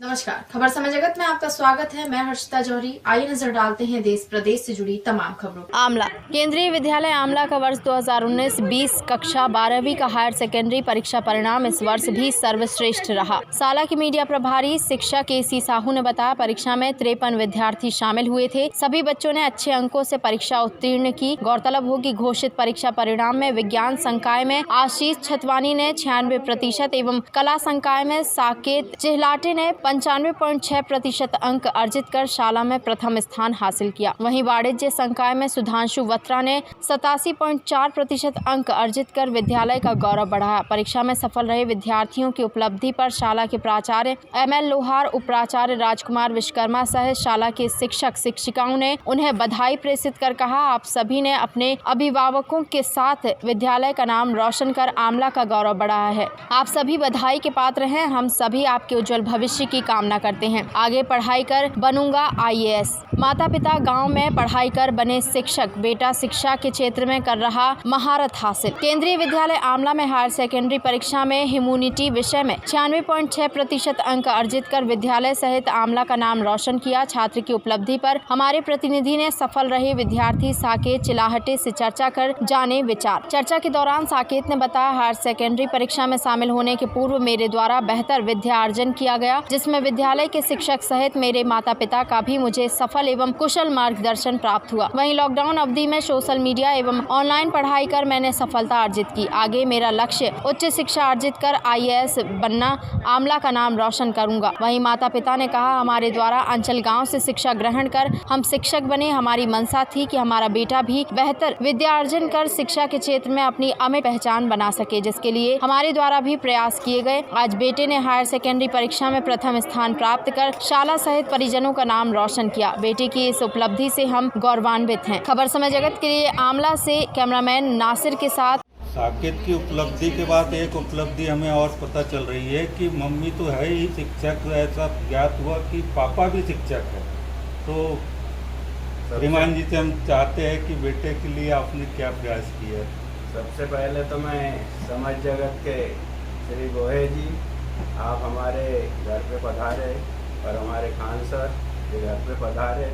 नमस्कार, खबर समय जगत में आपका स्वागत है। मैं हर्षिता जौहरी। आइए नजर डालते हैं देश प्रदेश से जुड़ी तमाम खबरों। आमला केंद्रीय विद्यालय आमला का वर्ष 2019-20 कक्षा 12वीं का हायर सेकेंडरी परीक्षा परिणाम इस वर्ष भी सर्वश्रेष्ठ रहा। साला के मीडिया प्रभारी शिक्षक के.सी. साहू ने बताया, परीक्षा में 53 विद्यार्थी शामिल हुए थे। सभी बच्चों ने अच्छे अंकों से परीक्षा उत्तीर्ण की। गौरतलब हो कि घोषित परीक्षा परिणाम में विज्ञान संकाय में आशीष छतवानी ने 96% एवं कला संकाय में साकेत चिहलाटे ने 95.6% अंक अर्जित कर शाला में प्रथम स्थान हासिल किया। वहीं वाणिज्य संकाय में सुधांशु वत्रा ने 87.4% अंक अर्जित कर विद्यालय का गौरव बढ़ाया। परीक्षा में सफल रहे विद्यार्थियों की उपलब्धि पर शाला के प्राचार्य M.L. लोहार, उप प्राचार्य राजकुमार विश्वकर्मा सहित शाला के शिक्षक शिक्षिकाओं ने उन्हें बधाई प्रेषित कर कहा, आप सभी ने अपने अभिभावकों के साथ विद्यालय का नाम रोशन कर आमला का गौरव बढ़ाया है। आप सभी बधाई के पात्र हैं। हम सभी आपके उज्जवल भविष्य की कामना करते हैं। आगे पढ़ाई कर बनूंगा IAS। माता पिता गांव में पढ़ाई कर बने शिक्षक, बेटा शिक्षा के क्षेत्र में कर रहा महारत हासिल। केंद्रीय विद्यालय आमला में हायर सेकेंडरी परीक्षा में ह्यूमैनिटी विषय में 96.6% अंक अर्जित कर विद्यालय सहित आमला का नाम रोशन किया। छात्र की उपलब्धि पर हमारे प्रतिनिधि ने सफल रहे विद्यार्थी साकेत चिलाहटे से चर्चा कर जाने विचार। चर्चा के दौरान साकेत ने बताया, हायर सेकेंडरी परीक्षा में शामिल होने के पूर्व मेरे द्वारा बेहतर विद्यार्जन किया गया, जिसमें विद्यालय के शिक्षक सहित मेरे माता पिता का भी मुझे सफल एवं कुशल मार्गदर्शन प्राप्त हुआ। वहीं लॉकडाउन अवधि में सोशल मीडिया एवं ऑनलाइन पढ़ाई कर मैंने सफलता अर्जित की। आगे मेरा लक्ष्य उच्च शिक्षा अर्जित कर IAS बनना, आमला का नाम रोशन करूंगा। वहीं माता पिता ने कहा, हमारे द्वारा अंचल गाँव से शिक्षा ग्रहण कर हम शिक्षक बने। हमारी मंशा थी कि हमारा बेटा भी बेहतर विद्यार्जन कर शिक्षा के क्षेत्र में अपनी अमिट पहचान बना सके, जिसके लिए हमारे द्वारा भी प्रयास किए गए। आज बेटे ने हायर सेकेंडरी परीक्षा में प्रथम स्थान प्राप्त कर शाला सहित परिजनों का नाम रोशन किया। बेटे की इस उपलब्धि से हम गौरवान्वित हैं। खबर समय जगत के लिए आमला से कैमरामैन नासिर के साथ। साकेत की उपलब्धि के बाद एक उपलब्धि हमें और पता चल रही है कि मम्मी तो है ही शिक्षक, ऐसा ज्ञात हुआ कि पापा भी शिक्षक है। तो रिमान जी से हम चाहते हैं कि बेटे के लिए आपने क्या प्रयास किया है। सबसे पहले तो मैं समाज जगत के श्री गोहे जी, आप हमारे घर पे पधारे और हमारे खान सर के घर पे पधारे,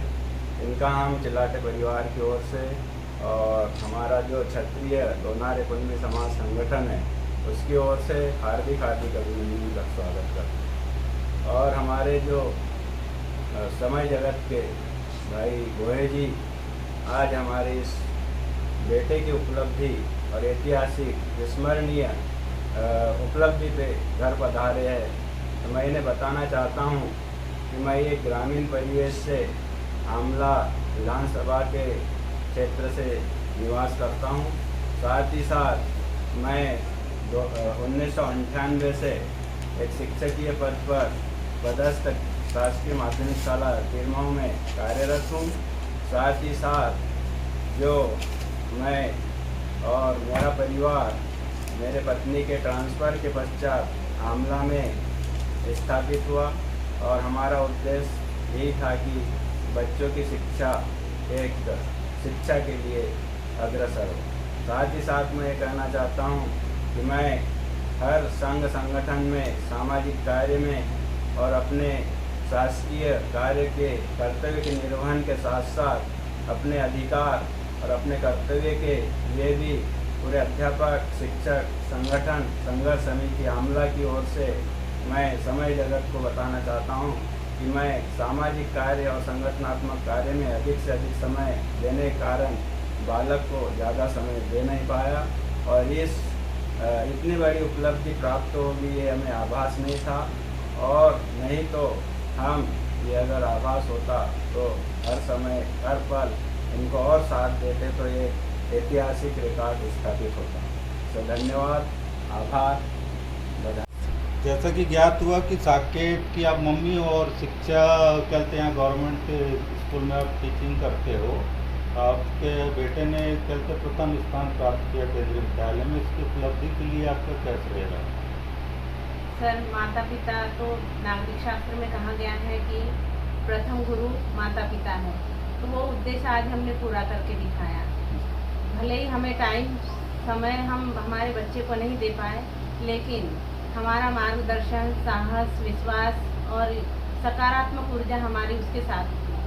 इनका हम चिलाटे परिवार की ओर से और हमारा जो क्षत्रिय लोनारे कुंडी समाज संगठन है उसकी ओर से हार्दिक अभिनंदन का स्वागत करते हैं। और हमारे जो समय जगत के भाई गोहे जी आज हमारे इस बेटे की उपलब्धि और ऐतिहासिक विस्मरणीय उपलब्धि पे घर पधारे हैं, तो मैं इन्हें बताना चाहता हूँ कि मैं एक ग्रामीण परिवेश से आमला विधानसभा के क्षेत्र से निवास करता हूँ। साथ ही साथ मैं 1998 से एक शिक्षकीय पद पर पदस्थ शासकीय माध्यमिक शाला तिरमाऊ में कार्यरत हूँ। साथ ही साथ जो मैं और मेरा परिवार मेरे पत्नी के ट्रांसफ़र के पश्चात आमला में स्थापित हुआ और हमारा उद्देश्य यही था कि बच्चों की शिक्षा एक शिक्षा के लिए अग्रसर हो। साथ ही साथ मैं ये कहना चाहता हूँ कि मैं हर संघ संगठन में सामाजिक कार्य में और अपने शासकीय कार्य के कर्तव्य के निर्वहन के साथ साथ अपने अधिकार और अपने कर्तव्य के लिए भी पूरे अध्यापक शिक्षक संगठन संघर्ष समिति आमला की ओर से मैं समय जगत को बताना चाहता हूँ कि मैं सामाजिक कार्य और संगठनात्मक कार्य में अधिक से अधिक समय देने के कारण बालक को ज़्यादा समय दे नहीं पाया और इतनी बड़ी उपलब्धि प्राप्त होगी ये हमें आभास नहीं था। और नहीं तो हम ये अगर आभास होता तो हर समय हर पल इनको और साथ देते तो ये ऐतिहासिक रिकॉर्ड स्थापित होता। तो धन्यवाद, आभार, बधाई। जैसा कि ज्ञात हुआ कि साकेत की आप मम्मी और शिक्षा कहते हैं गवर्नमेंट के स्कूल में आप टीचिंग करते हो, आपके बेटे ने कहते प्रथम स्थान प्राप्त किया केंद्रीय विद्यालय में। इसकी उपलब्धि के लिए आपका क्या श्रेय रहा? सर, माता पिता तो नागरिक शास्त्र में कहा गया है कि प्रथम गुरु माता पिता है, तो वो उद्देश्य आज हमने पूरा करके दिखाया। भले ही हमें टाइम समय हम हमारे बच्चे को नहीं दे पाए, लेकिन हमारा मार्गदर्शन, साहस, विश्वास और सकारात्मक ऊर्जा हमारी उसके साथ थी।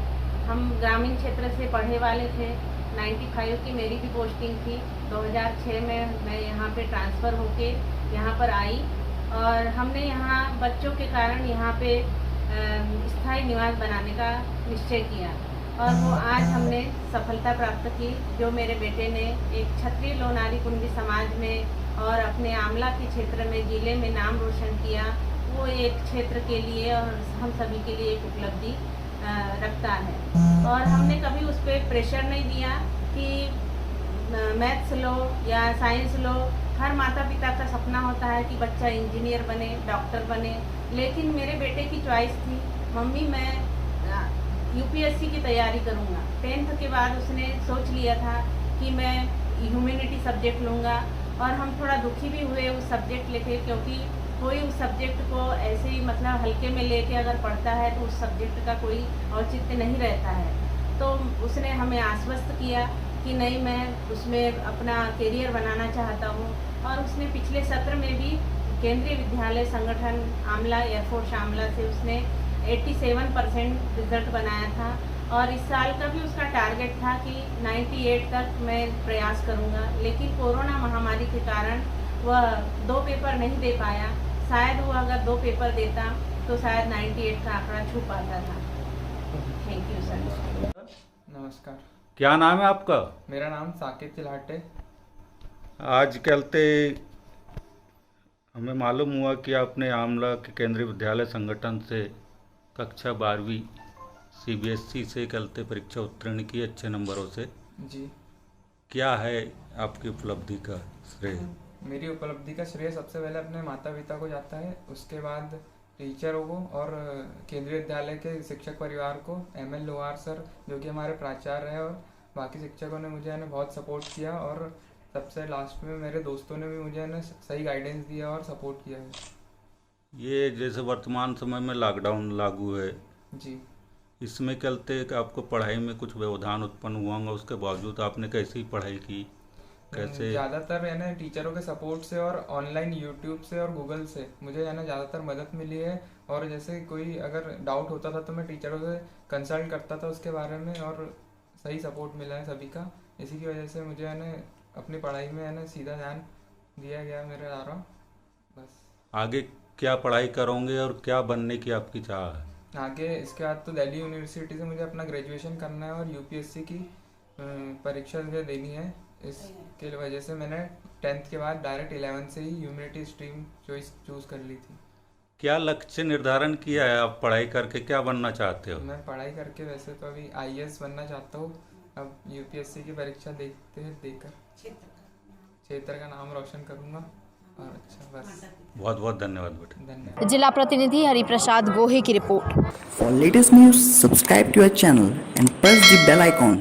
हम ग्रामीण क्षेत्र से पढ़े वाले थे। 95 की मेरी भी पोस्टिंग थी। 2006 में मैं यहाँ पे ट्रांसफ़र होके यहाँ पर आई और हमने यहाँ बच्चों के कारण यहाँ पे स्थायी निवास बनाने का निश्चय किया और वो आज हमने सफलता प्राप्त की। जो मेरे बेटे ने एक क्षत्रिय लोनारी कुंडी समाज में और अपने आमला के क्षेत्र में जिले में नाम रोशन किया, वो एक क्षेत्र के लिए और हम सभी के लिए एक उपलब्धि रखता है। और हमने कभी उस पर प्रेशर नहीं दिया कि मैथ्स लो या साइंस लो। हर माता पिता का सपना होता है कि बच्चा इंजीनियर बने, डॉक्टर बने, लेकिन मेरे बेटे की चॉइस थी, मम्मी मैं यूपीएससी की तैयारी करूँगा। 10th के बाद उसने सोच लिया था कि मैं ह्यूमैनिटी सब्जेक्ट लूँगा और हम थोड़ा दुखी भी हुए उस सब्जेक्ट लेके, क्योंकि कोई उस सब्जेक्ट को ऐसे ही मतलब हल्के में लेके अगर पढ़ता है तो उस सब्जेक्ट का कोई औचित्य नहीं रहता है। तो उसने हमें आश्वस्त किया कि नहीं, मैं उसमें अपना करियर बनाना चाहता हूँ। और उसने पिछले सत्र में भी केंद्रीय विद्यालय संगठन आमला, एयरफोर्स आमला से उसने 87% रिजल्ट बनाया था और इस साल का भी उसका टारगेट था कि 98 तक मैं प्रयास करूँगा, लेकिन कोरोना महामारी के कारण वह 2 पेपर नहीं दे पाया। शायद वो अगर 2 पेपर देता तो शायद 98 का आंकड़ा छू पाता था। Thank you sir. नमस्कार, क्या नाम है आपका? मेरा नाम साकेत चिल्हाटे। आज चलते हमें मालूम हुआ कि आपने आमला के केंद्रीय विद्यालय संगठन से कक्षा 12वीं सीबीएसई से चलते परीक्षा उत्तीर्ण की अच्छे नंबरों से। जी, क्या है आपकी उपलब्धि का श्रेय? मेरी उपलब्धि का श्रेय सबसे पहले अपने माता पिता को जाता है, उसके बाद टीचरों को और केंद्रीय विद्यालय के शिक्षक परिवार को, ML लोहार सर जो कि हमारे प्राचार्य हैं, और बाकी शिक्षकों ने मुझे बहुत सपोर्ट किया और सबसे लास्ट में मेरे दोस्तों ने भी मुझे सही गाइडेंस दिया और सपोर्ट किया है। ये जैसे वर्तमान समय में लॉकडाउन लागू है जी, इसमें चलते आपको पढ़ाई में कुछ व्यवधान उत्पन्न हुआ होगा, उसके बावजूद आपने कैसी पढ़ाई की, कैसे? ज़्यादातर टीचरों के सपोर्ट से और ऑनलाइन यूट्यूब से और गूगल से मुझे ज़्यादातर मदद मिली है। और जैसे कोई अगर डाउट होता था तो मैं टीचरों से कंसल्ट करता था उसके बारे में और सही सपोर्ट मिला है सभी का। इसी की वजह से मुझे अपनी पढ़ाई में सीधा ध्यान दिया गया मेरे द्वारा। बस आगे क्या पढ़ाई करोगे और क्या बनने की आपकी चाह है? आगे इसके बाद तो दिल्ली यूनिवर्सिटी से मुझे अपना ग्रेजुएशन करना है और यूपीएससी की परीक्षा मुझे देनी है। इसके वजह से मैंने 10th के बाद डायरेक्ट 11th से ही ह्यूमैनिटी स्ट्रीम चूज़ कर ली थी। क्या लक्ष्य निर्धारण किया है? आप पढ़ाई करके क्या बनना चाहते हो? मैं पढ़ाई करके वैसे तो अभी IAS बनना चाहता हूँ। अब यूपीएससी की परीक्षा देकर क्षेत्र का नाम रोशन करूँगा। और अच्छा, बस बहुत बहुत धन्यवाद बेटा। धन्यवाद। जिला प्रतिनिधि हरिप्रसाद गोहे की report. For latest news, subscribe to our channel and press the bell icon.